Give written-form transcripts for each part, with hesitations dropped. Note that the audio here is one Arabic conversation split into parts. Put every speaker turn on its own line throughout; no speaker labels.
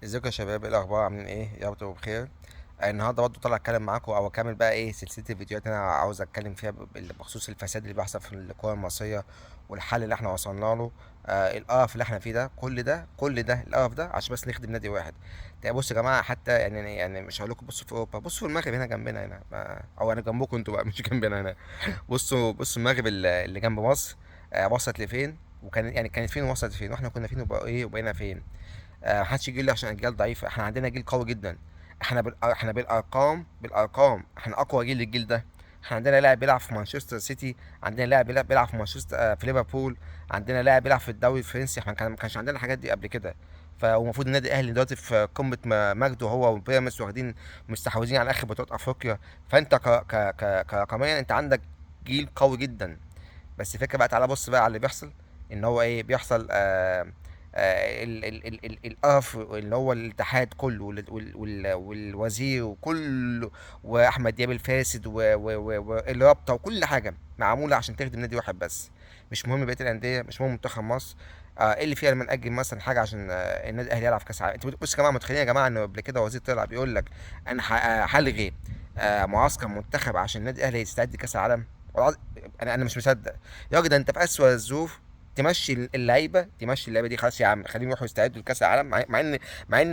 ازيكم يا شباب؟ ايه الاخبار؟ عاملين ايه؟ يا رب تبقوا بخير. النهارده برضه طالع اتكلم معاكم او اكمل بقى ايه سلسله الفيديوهات اللي انا عاوز اتكلم فيها بخصوص الفساد اللي بيحصل في الكوره المصريه والحل اللي احنا وصلنا له. القرف اللي احنا فيه ده، كل ده القرف ده عشان بس نخدم نادي واحد. طيب بصوا يا جماعه، حتى يعني مش هقول لكم بصوا في اوروبا، بصوا في المغرب هنا جنبنا هنا او انا جنبكم انتوا بقى مش جنبنا هنا. بصوا المغرب اللي جنب مصر. وصلت لفين؟ كانت فين ووصلت فين، واحنا كنا فين وبقينا فين. محدش يجي لي عشان اجيال ضعيفه، احنا عندنا جيل قوي جدا. احنا بالارقام احنا اقوى جيل للجيل ده. احنا عندنا لاعب بيلعب في مانشستر سيتي، عندنا لاعب بيلعب في مانشستر في ليفربول، عندنا لاعب بيلعب في الدوري الفرنسي. احنا ما كانش عندنا الحاجات دي قبل كده. فالمفروض النادي الاهلي دلوقتي في قمه مجده، هو وبيراميدز واخدين مستحوذين على اخر بطولات افريقيا. فانت كرقميا انت عندك جيل قوي جدا. بس الفكره بقى، تعالى بص بقى على اللي بيحصل. ان هو ايه بيحصل؟ القرف اللي هو الاتحاد كله والوزير وكله، واحمد دياب الفاسد والرابطه وكل حاجه معموله عشان تخدم نادي واحد بس. مش مهم بقيه الانديه، مش مهم منتخب مصر. ايه اللي فيها لما نأجل مثلا حاجه عشان النادي الاهلي يلعب في كاس العالم؟ انتوا بصوا يا جماعه، متخيلين يا جماعه ان قبل كده وزير طلع بيقول لك انا هلغي معسكر منتخب عشان النادي الاهلي يستعد لكاس العالم؟ والله انا مش مصدق. يا راجل، ده انت في اسوأ الظروف تمشي اللعيبه دي. خلاص يا عم، خليهم يروحوا يستعدوا لكاس العالم، مع ان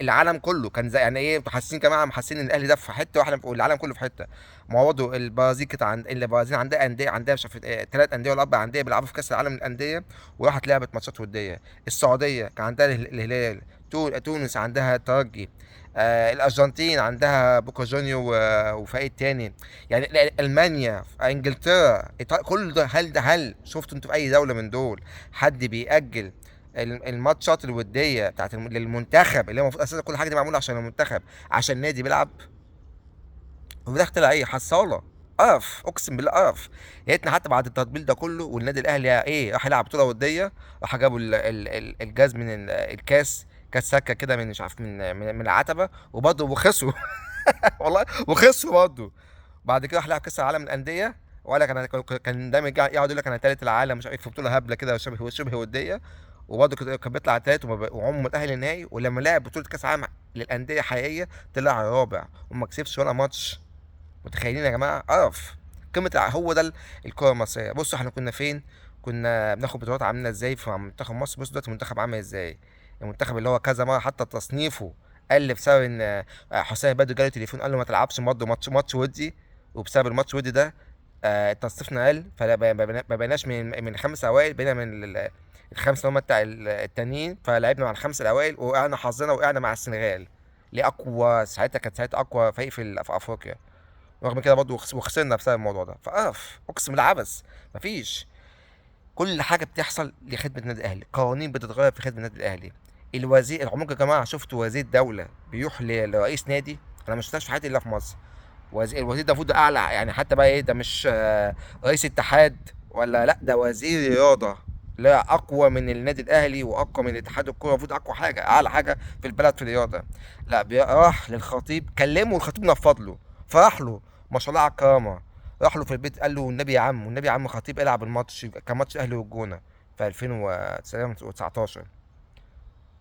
العالم كله كان زي يعني ايه، حاسين كمان محسين ان الاهلي ده في حته واحده والعالم كله في حته. ما هو برضه البرازيل كانت البرازيل عندها انديه، عندها مش عارف 3 انديه ولا 4 انديه بيلعبوا في كاس العالم للانديه، وراحت لعبت ماتشات وديه. السعوديه كان عندها الهلال، تونس عندها الترجي، الارجنتين عندها بوكا جونيور وفريق تاني. يعني المانيا، انجلترا، كل ده، هل شفتوا انتوا في اي دوله من دول حد بيأجل الماتشات الوديه بتاعت للمنتخب، اللي هو المفروض اساسا كل حاجه دي معموله عشان المنتخب، عشان النادي بيلعب؟ وفي الاخر طلع ايه؟ حصاله. قرف، اقسم بالله قرف. يا ريتنا حتى بعد التطبيل ده كله والنادي الاهلي ايه راح يلعب بطوله وديه، راح جابوا الجاز من الكاس، كاس سكه كده من مش عارف من العتبه، وبرضه وخسروا. والله وخسروا برضه. بعد كده راح لعب كاس العالم للانديه، وقال لك انا كان دايما يقعد يقول لك انا ثالث العالم مش عارف، في بطوله هبله كده شبه وديه. وبرضه كان بيطلع ثالث وعمره متاهل النهائي، ولما لعب بطوله كاس العالم للانديه حقيقيه طلع رابع وما كسبش ولا ماتش. متخيلين يا جماعه؟ قرف. هو ده الكره المصريه. بصوا احنا كنا فين، كنا بناخد بطولات عامله ازاي في منتخب مصر. بص دلوقتي المنتخب عامل ازاي. المنتخب اللي هو كذا مره حتى تصنيفه قل بسبب ان حسام بدر جاله تليفون قال له ما تلعبش برضه ماتش ودي. وبسبب الماتش ودي ده تصنيفنا قل، فما بقيناش من الخمس اوائل، بقينا من الخمسه اللي هم بتاع التانيين، فلعبنا مع الخمسه الاوائل ووقعنا حظنا، وقعنا مع السنغال. ليه؟ اقوى ساعتها، كانت ساعتها اقوى فريق في افريقيا. رغم كده برضه وخسرنا بسبب الموضوع ده. فقرف، اقسم بالله عبث. مفيش. كل حاجه بتحصل لخدمه النادي الاهلي، قوانين بتتغير في خدمه النادي الاهلي. الوزير عمركم يا جماعه شفتوا وزير دوله بيروح لرئيس نادي؟ انا ما شفتهاش في حياتي الا في مصر. الوزير ده المفروض اعلى، يعني حتى بقى ايه ده، مش رئيس اتحاد ولا لا، ده وزير رياضه. لا، اقوى من النادي الاهلي واقوى من اتحاد الكوره، المفروض اقوى حاجه، اعلى حاجه في البلد في الرياضه. لا، راح للخطيب كلمه والخطيب نفض له، فراح له. ما شاء الله على الكرامه. راح له في البيت قال له والنبي يا عم، والنبي يا عم خطيب العب الماتش، كان ماتش الاهلي والجونه في 2019.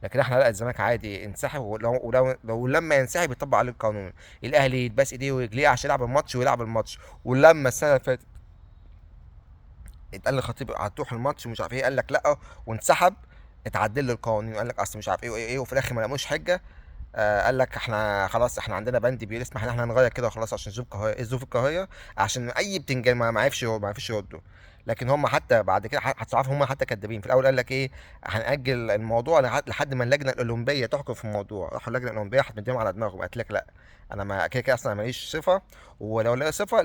لكن احنا لا، الزمالك عادي انسحب، ولو لما ينسحب يطبق عليه القانون. الاهلي يتباس ايديه ورجليه عشان يلعب الماتش ويلعب الماتش. ولما السنه اللي فاتت اتقال للخطيب هتروح الماتش ومش عارف ايه، قال لك لا وانسحب. اتعدل له القوانين وقال لك اصل مش عارف ايه وايه ايه، وفي الاخر ما لقوش حجه. قال لك احنا خلاص، احنا عندنا بند بيسمح ان احنا نغير كده وخلاص، عشان الظروف القهريه، عشان اي بتنجان ما عرفش يردوا. لكن هم حتى بعد كده هتصعرف، هم حتى كدابين. في الاول قال لك ايه، هنأجل الموضوع لحد ما اللجنه الاولمبيه تحكم في الموضوع. راحوا اللجنه الاولمبيه هتمديهم على دماغهم، قالت لك لا، انا ما كده كده اصلا ماليش صفه. ولو لقى صفه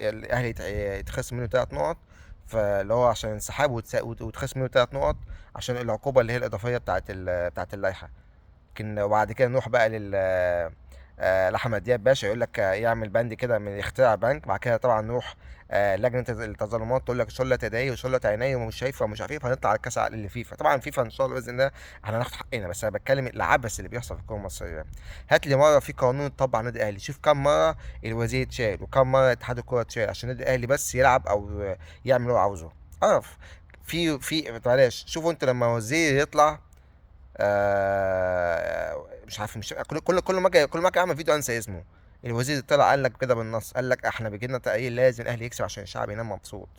الاهلي يتخصم منه 3 نقط. فاللي هو عشان انسحاب وتخصم منه 3 نقط عشان العقوبه اللي هي الاضافيه بتاعت اللائحه. لكن وبعد كده نروح بقى لأحمد دياب باشا، يقول لك يعمل بند كده من اختراع بنك. بعد كده طبعا نروح لجنة التظلمات تقول لك شلة يديه وشلة عينيه ومش شايفه ومش عارف ايه، فهنطلع على الكاس اللي فيفا. طبعا فيفا ان شاء الله باذن الله احنا هناخد حقنا، بس انا بتكلم العبث اللي بيحصل في الكوره المصريه. هات لي مره في قانون اتطبق على النادي الاهلي، شوف كم مره الوزير اتشال وكم مره اتحاد الكوره اتشال عشان النادي الاهلي بس يلعب او يعمل اللي هو عاوزه. قرف. في معلش، شوفوا انت لما وزير يطلع مش عارف، مش كل ما اجي اعمل فيديو انسى اسمه. الوزير طلع قال لك كده بالنص، قال لك احنا بيجي لنا تقرير لازم الاهلي يكسب عشان الشعب ينام مبسوط.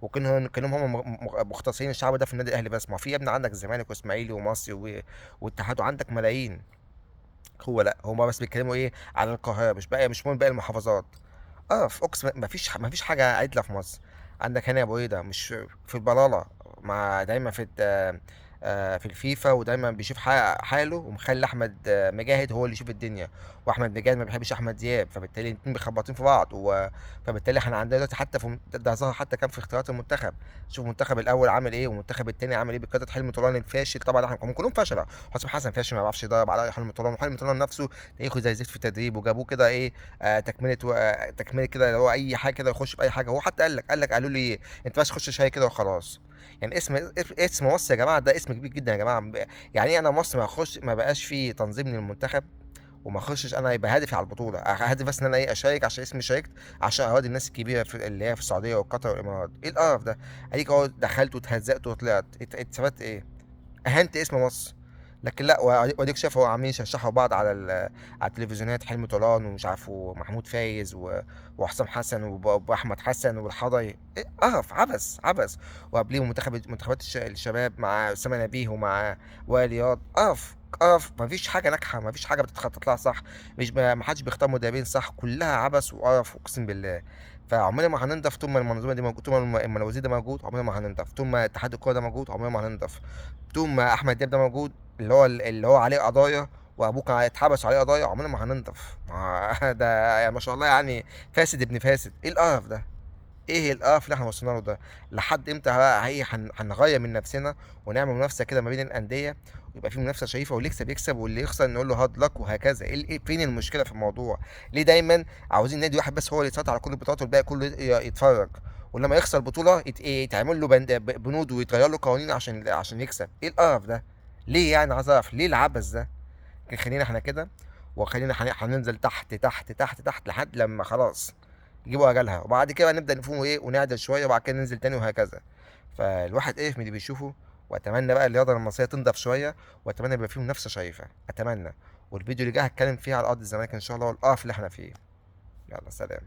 وكانوا هم مختصين الشعب ده في النادي الاهلي بس. ما في يا ابني عندك الزمالك واسماعيلي ومصري واتحاد، وعندك ملايين. هو لا، هما بس بيتكلموا ايه على القاهره، مش مهم باقي المحافظات. في اقسم ما فيش حاجه عدله في مصر. عندك هنا يا ابو ايه مش في البلاله، مع دايما في الفيفا، ودايما بيشوف حاله، ومخلي احمد مجاهد هو اللي يشوف الدنيا. واحمد مجاهد ما بيحبش احمد دياب، فبالتالي الاتنين بيخبطين في بعض فبالتالي احنا عندنا دلوقتي حتى ده ظهر حتى كان في اختيارات المنتخب. شوف المنتخب الاول عامل ايه والمنتخب التاني عامل ايه بقياده حلمي طولان الفاشل. طبعا احنا هم كلهم فشله. حسام حسن فاشل، ما بيعرفش يدرب على حلمي طولان، وحلمي طولان نفسه تاريخه زي زفت في التدريب، وجابوه كده ايه تكمله كده، اللي هو اي حاجه كده يخش في اي حاجه. هو حتى قال لك قالوا لي إيه؟ انت بس خش شاي كده وخلاص. يعني اسم مصر يا جماعه، ده اسم كبير جدا يا جماعه. يعني ايه انا مصر ما بقاش فيه تنظيم للمنتخب، وما اخشش انا يبقى هدفي على البطوله، هدفي بس ان انا ايه اشارك عشان اسمي شاركت، عشان اراضي الناس الكبيره اللي هي في السعوديه وقطر والامارات. ايه القرف ده؟ اديك اهو دخلت واتهزقت وطلعت، اتثبت ايه؟ اهنت اسم مصر. لكن لا، واديك شايف هو عاملين يشرحوا بعض على التلفزيونات، حلمي طولان ومش عارف ومحمود فايز وحسام حسن واحمد حسن والحضري. إيه قرف، عبث عبث. وقبليهم منتخبات الشباب مع اسامه نبيه ومع وائل رياض. قرف قرف، مفيش حاجه ناجحه، مفيش حاجه بتتخطط لها صح. مش ما حدش بيختار مدربين صح، كلها عبث وقرف اقسم بالله. فعمرنا ما هننضف طول ما المنظومه دي موجوده، طول ما الوزير ده موجود عمرنا ما هننضف، طول ما اتحاد الكوره ده موجود عمرنا ما هننضف، طول ما احمد دياب ده موجود، اللي هو عليه قضايا، وابوه كان اتحبس عليه قضايا، عمرنا ما هننضف. ده يعني ما شاء الله يعني، فاسد ابن فاسد. ايه القرف ده؟ ايه القرف اللي احنا وصلنا له ده؟ لحد امتى بقى هنغير من نفسنا ونعمل منافسه كده ما بين الانديه، ويبقى في منافسه شريفه، واللي يكسب يكسب واللي يخسر نقول له هارد لك وهكذا؟ فين المشكله في الموضوع؟ ليه دايما عاوزين نادي واحد بس هو اللي يسيطر على كل البطولات والباقي كله يتفرج؟ ولما يخسر بطوله يتعمل له بنود ويتغير له قوانين عشان يكسب. ايه القرف ده؟ ليه يعني؟ عايز اعرف ليه العبث ده. خلينا احنا كده، وخلينا هننزل تحت تحت تحت تحت لحد لما خلاص يجيبوا اجلها، وبعد كده نبدا نفوق ايه ونعدل شويه، وبعد كده ننزل تاني وهكذا. فالواحد ايه من اللي بيشوفه. واتمنى بقى الرياضه المصريه تنضف شويه، واتمنى يبقى فيه منافسه شريفه، اتمنى. والفيديو اللي جاي هتكلم فيه على ارض الزمالك ان شاء الله، والقرف اللي احنا فيه. يلا سلام.